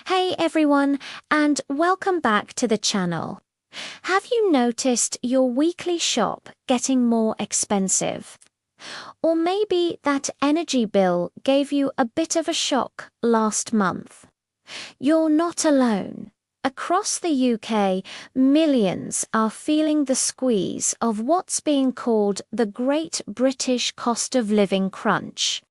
Hey everyone, and welcome back to the channel. Have you noticed your weekly shop getting more expensive? Or maybe that energy bill gave you a bit of a shock last month. You're not alone. Across the UK, millions are feeling the squeeze of what's being called the Great British Cost of Living Crunch.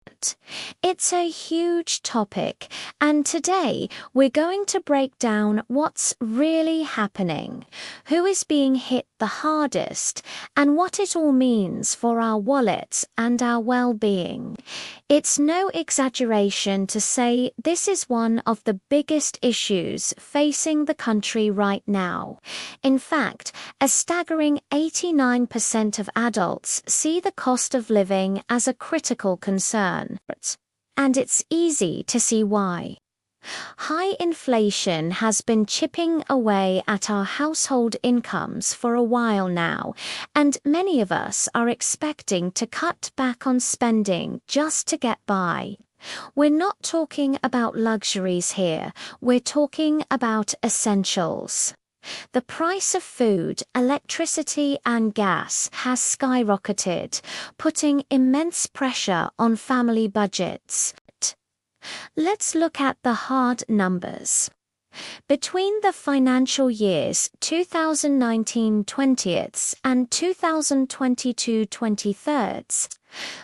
It's a huge topic, and today we're going to break down what's really happening, who is being hit the hardest, and what it all means for our wallets and our well-being. It's no exaggeration to say this is one of the biggest issues facing the country right now. In fact, a staggering 89% of adults see the cost of living as a critical concern. And it's easy to see why. High inflation has been chipping away at our household incomes for a while now, and many of us are expecting to cut back on spending just to get by. We're not talking about luxuries here, we're talking about essentials. The price of food, electricity and gas has skyrocketed, putting immense pressure on family budgets. Let's look at the hard numbers. Between the financial years 2019-20 and 2022-23,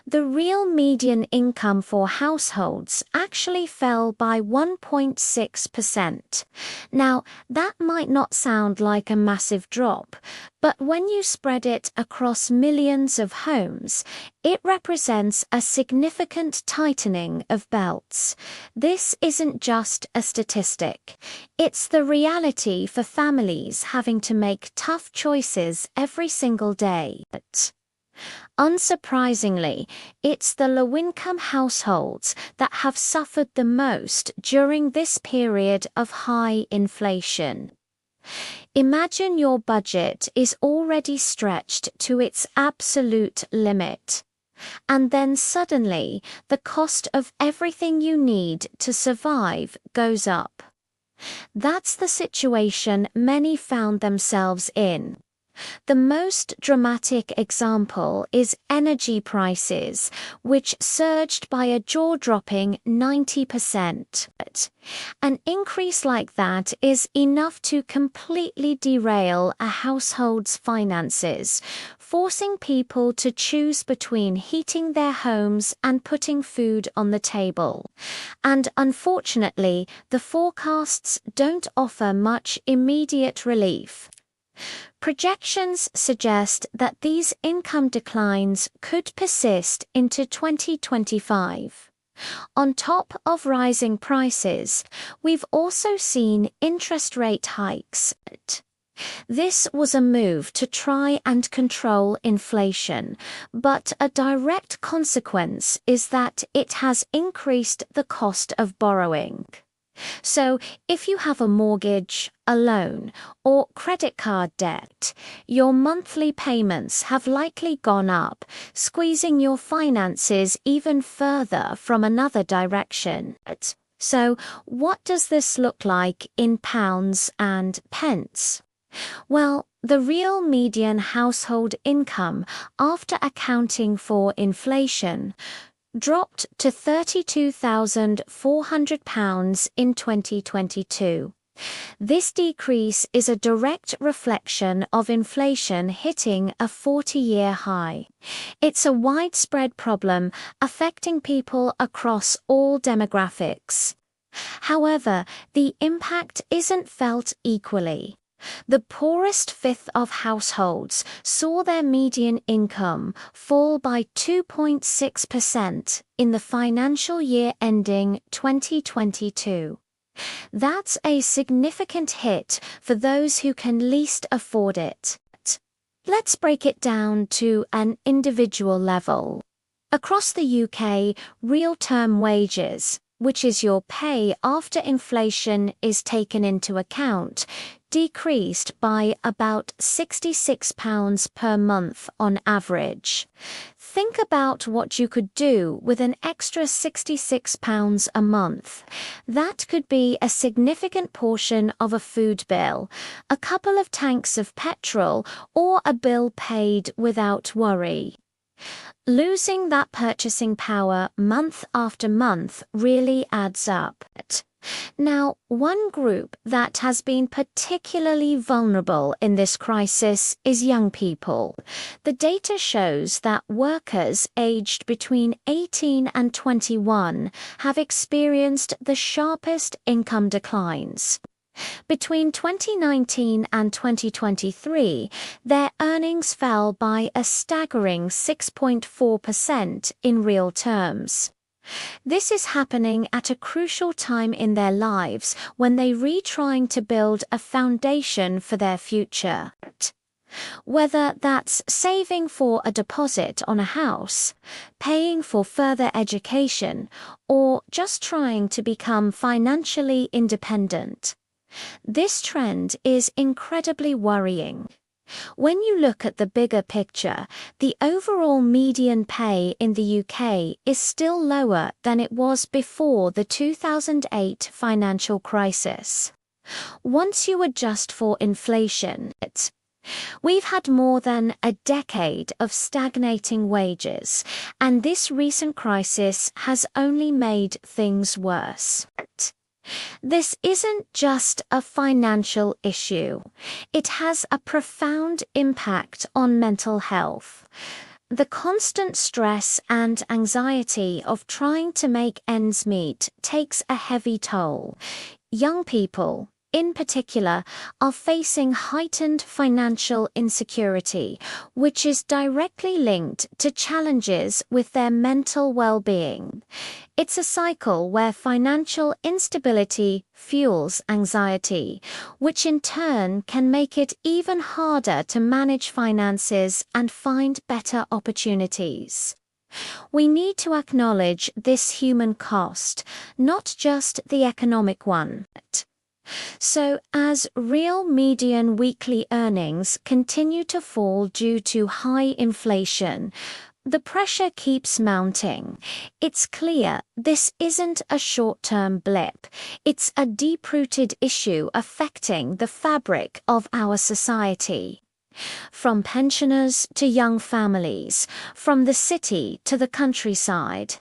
the real median income for households actually fell by 1.6%. Now, that might not sound like a massive drop, but when you spread it across millions of homes, it represents a significant tightening of belts. This isn't just a statistic. It's the reality for families having to make tough choices every single day. Unsurprisingly, it's the low-income households that have suffered the most during this period of high inflation. Imagine your budget is already stretched to its absolute limit, and then suddenly the cost of everything you need to survive goes up. That's the situation many found themselves in. The most dramatic example is energy prices, which surged by a jaw-dropping 90%. An increase like that is enough to completely derail a household's finances, forcing people to choose between heating their homes and putting food on the table. And unfortunately, the forecasts don't offer much immediate relief. Projections suggest that these income declines could persist into 2025. On top of rising prices, we've also seen interest rate hikes. This was a move to try and control inflation, but a direct consequence is that it has increased the cost of borrowing. So, if you have a mortgage, a loan, or credit card debt, your monthly payments have likely gone up, squeezing your finances even further from another direction. So, what does this look like in pounds and pence? Well, the real median household income, after accounting for inflation, dropped to £32,400 in 2022. This decrease is a direct reflection of inflation hitting a 40-year high. It's a widespread problem affecting people across all demographics. However, the impact isn't felt equally. The poorest fifth of households saw their median income fall by 2.6% in the financial year ending 2022. That's a significant hit for those who can least afford it. Let's break it down to an individual level. Across the UK, real-term wages, which is your pay after inflation is taken into account, decreased by about £66 per month on average. Think about what you could do with an extra £66 a month. That could be a significant portion of a food bill, a couple of tanks of petrol, or a bill paid without worry. Losing that purchasing power month after month really adds up. Now, one group that has been particularly vulnerable in this crisis is young people. The data shows that workers aged between 18 and 21 have experienced the sharpest income declines. Between 2019 and 2023, their earnings fell by a staggering 6.4% in real terms. This is happening at a crucial time in their lives when they're trying to build a foundation for their future. Whether that's saving for a deposit on a house, paying for further education, or just trying to become financially independent. This trend is incredibly worrying. When you look at the bigger picture, the overall median pay in the UK is still lower than it was before the 2008 financial crisis. Once you adjust for inflation, we've had more than a decade of stagnating wages, and this recent crisis has only made things worse. This isn't just a financial issue. It has a profound impact on mental health. The constant stress and anxiety of trying to make ends meet takes a heavy toll. Young people, in particular, are facing heightened financial insecurity, which is directly linked to challenges with their mental well-being. It's a cycle where financial instability fuels anxiety, which in turn can make it even harder to manage finances and find better opportunities. We need to acknowledge this human cost, not just the economic one. So, as real median weekly earnings continue to fall due to high inflation, the pressure keeps mounting. It's clear this isn't a short-term blip. It's a deep-rooted issue affecting the fabric of our society. From pensioners to young families, from the city to the countryside.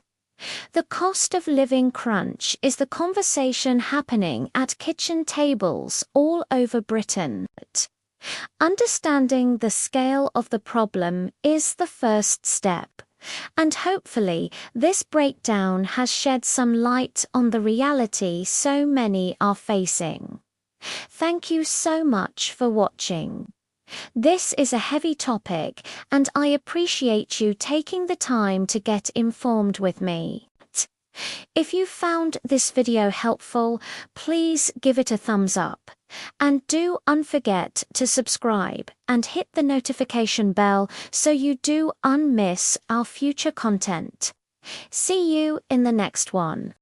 The cost of living crunch is the conversation happening at kitchen tables all over Britain. Understanding the scale of the problem is the first step, and hopefully this breakdown has shed some light on the reality so many are facing. Thank you so much for watching. This is a heavy topic, and I appreciate you taking the time to get informed with me. If you found this video helpful, please give it a thumbs up. And do not forget to subscribe and hit the notification bell so you do not miss our future content. See you in the next one.